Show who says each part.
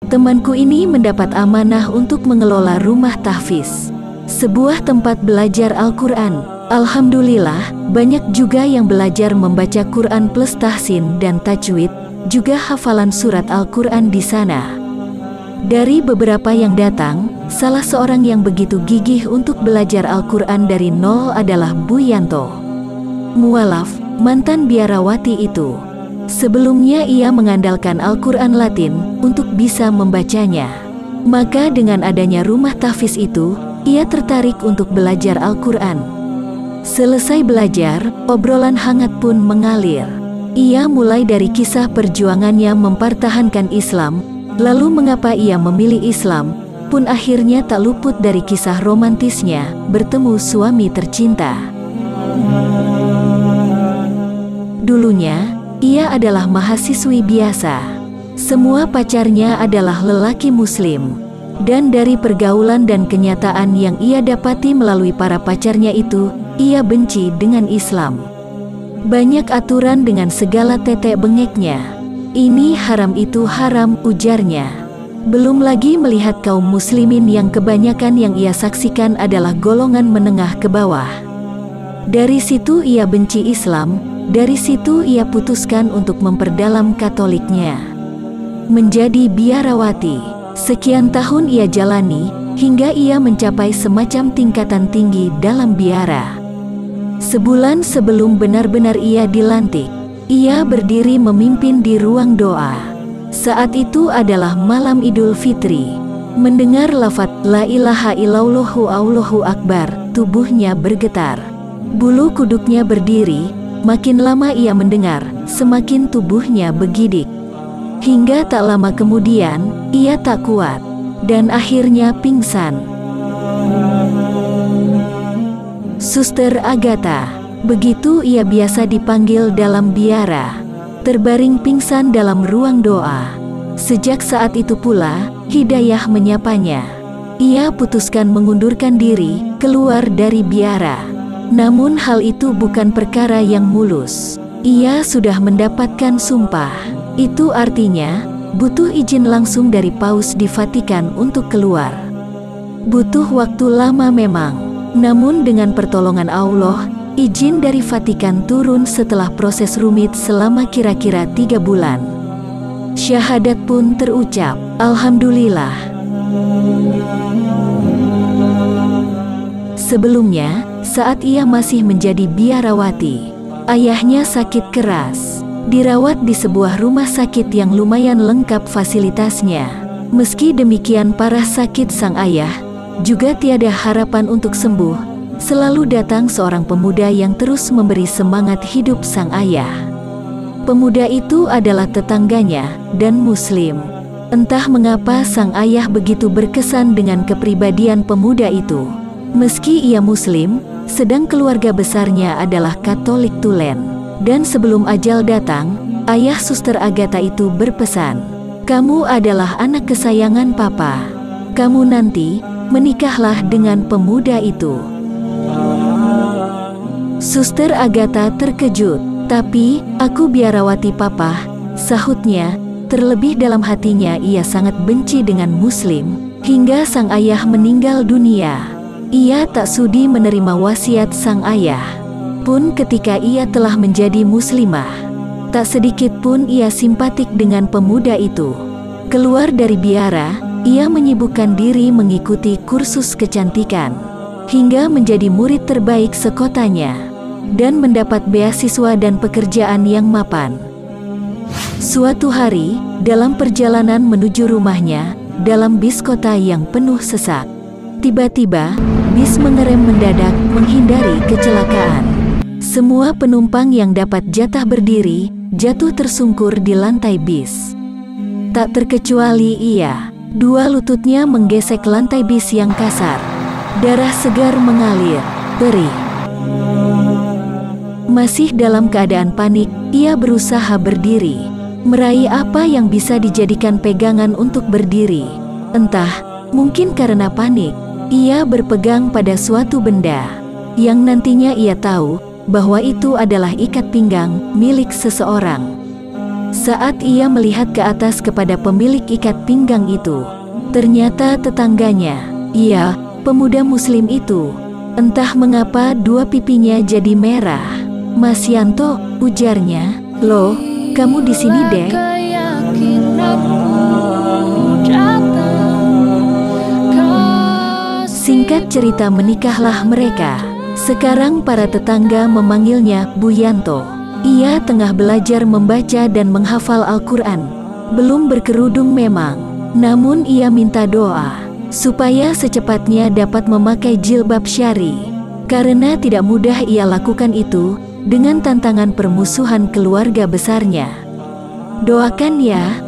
Speaker 1: Temanku ini mendapat amanah untuk mengelola rumah tahfiz, sebuah tempat belajar Al-Quran. Alhamdulillah, banyak juga yang belajar membaca Quran plus tahsin dan tajwid, juga hafalan surat Al-Quran di sana. Dari beberapa yang datang, salah seorang yang begitu gigih untuk belajar Al-Quran dari nol adalah Bu Yanto. Mualaf, mantan biarawati itu. Sebelumnya ia mengandalkan Al-Quran Latin untuk bisa membacanya. Maka dengan adanya rumah tahfiz itu, ia tertarik untuk belajar Al-Quran. Selesai belajar, obrolan hangat pun mengalir. Ia mulai dari kisah perjuangannya mempertahankan Islam, lalu mengapa ia memilih Islam, pun akhirnya tak luput dari kisah romantisnya bertemu suami tercinta. Dulunya, ia adalah mahasiswi biasa. Semua pacarnya adalah lelaki muslim. Dan dari pergaulan dan kenyataan yang ia dapati melalui para pacarnya itu, ia benci dengan Islam. Banyak aturan dengan segala tetek bengeknya. Ini haram itu haram, ujarnya. Belum lagi melihat kaum muslimin yang kebanyakan yang ia saksikan adalah golongan menengah ke bawah. Dari situ ia benci Islam. Dari situ ia putuskan untuk memperdalam Katoliknya. Menjadi biarawati, sekian tahun ia jalani, hingga ia mencapai semacam tingkatan tinggi dalam biara. Sebulan sebelum benar-benar ia dilantik, ia berdiri memimpin di ruang doa. Saat itu adalah malam Idul Fitri. Mendengar lafaz La ilaha illallahu Allahu Akbar, tubuhnya bergetar. Bulu kuduknya berdiri. Makin lama ia mendengar, semakin tubuhnya bergidik. Hingga tak lama kemudian, ia tak kuat, dan akhirnya pingsan. Suster Agatha, begitu ia biasa dipanggil dalam biara, terbaring pingsan dalam ruang doa. Sejak saat itu pula, hidayah menyapanya. Ia putuskan mengundurkan diri, keluar dari biara. Namun hal itu bukan perkara yang mulus. Ia sudah mendapatkan sumpah. Itu artinya, butuh izin langsung dari Paus di Vatikan untuk keluar. Butuh waktu lama memang. Namun dengan pertolongan Allah, izin dari Vatikan turun setelah proses rumit selama kira-kira 3 bulan. Syahadat pun terucap, Alhamdulillah. Sebelumnya, saat ia masih menjadi biarawati, ayahnya sakit keras, dirawat di sebuah rumah sakit yang lumayan lengkap fasilitasnya. Meski demikian parah sakit sang ayah, juga tiada harapan untuk sembuh. Selalu datang seorang pemuda yang terus memberi semangat hidup sang ayah. Pemuda itu adalah tetangganya, dan muslim. Entah mengapa sang ayah begitu berkesan dengan kepribadian pemuda itu. Meski ia muslim, sedang keluarga besarnya adalah Katolik tulen. Dan sebelum ajal datang, ayah Suster Agatha itu berpesan, "Kamu adalah anak kesayangan Papa. Kamu nanti, menikahlah dengan pemuda itu." Suster Agatha terkejut. "Tapi, aku biarawati Papa," sahutnya. Terlebih dalam hatinya ia sangat benci dengan muslim, hingga sang ayah meninggal dunia. Ia tak sudi menerima wasiat sang ayah. Pun ketika ia telah menjadi muslimah, tak sedikit pun ia simpatik dengan pemuda itu. Keluar dari biara, ia menyibukkan diri mengikuti kursus kecantikan, hingga menjadi murid terbaik sekotanya, dan mendapat beasiswa dan pekerjaan yang mapan. Suatu hari, dalam perjalanan menuju rumahnya, dalam bis kota yang penuh sesak, tiba-tiba, bis mengerem mendadak menghindari kecelakaan. Semua penumpang yang dapat jatah berdiri, jatuh tersungkur di lantai bis. Tak terkecuali ia. 2 lututnya menggesek lantai bis yang kasar. Darah segar mengalir, perih. Masih dalam keadaan panik, ia berusaha berdiri. Meraih apa yang bisa dijadikan pegangan untuk berdiri. Entah, mungkin karena panik, ia berpegang pada suatu benda, yang nantinya ia tahu bahwa itu adalah ikat pinggang milik seseorang. Saat ia melihat ke atas kepada pemilik ikat pinggang itu, ternyata tetangganya. Iya, pemuda muslim itu. Entah mengapa dua pipinya jadi merah. "Mas Yanto," ujarnya. "Loh, kamu di sini, Dek?" Singkat cerita, menikahlah mereka. Sekarang para tetangga memanggilnya Bu Yanto. Ia tengah belajar membaca dan menghafal Al-Quran. Belum berkerudung memang, namun ia minta doa supaya secepatnya dapat memakai jilbab syari. Karena tidak mudah ia lakukan itu dengan tantangan permusuhan keluarga besarnya. Doakan ya.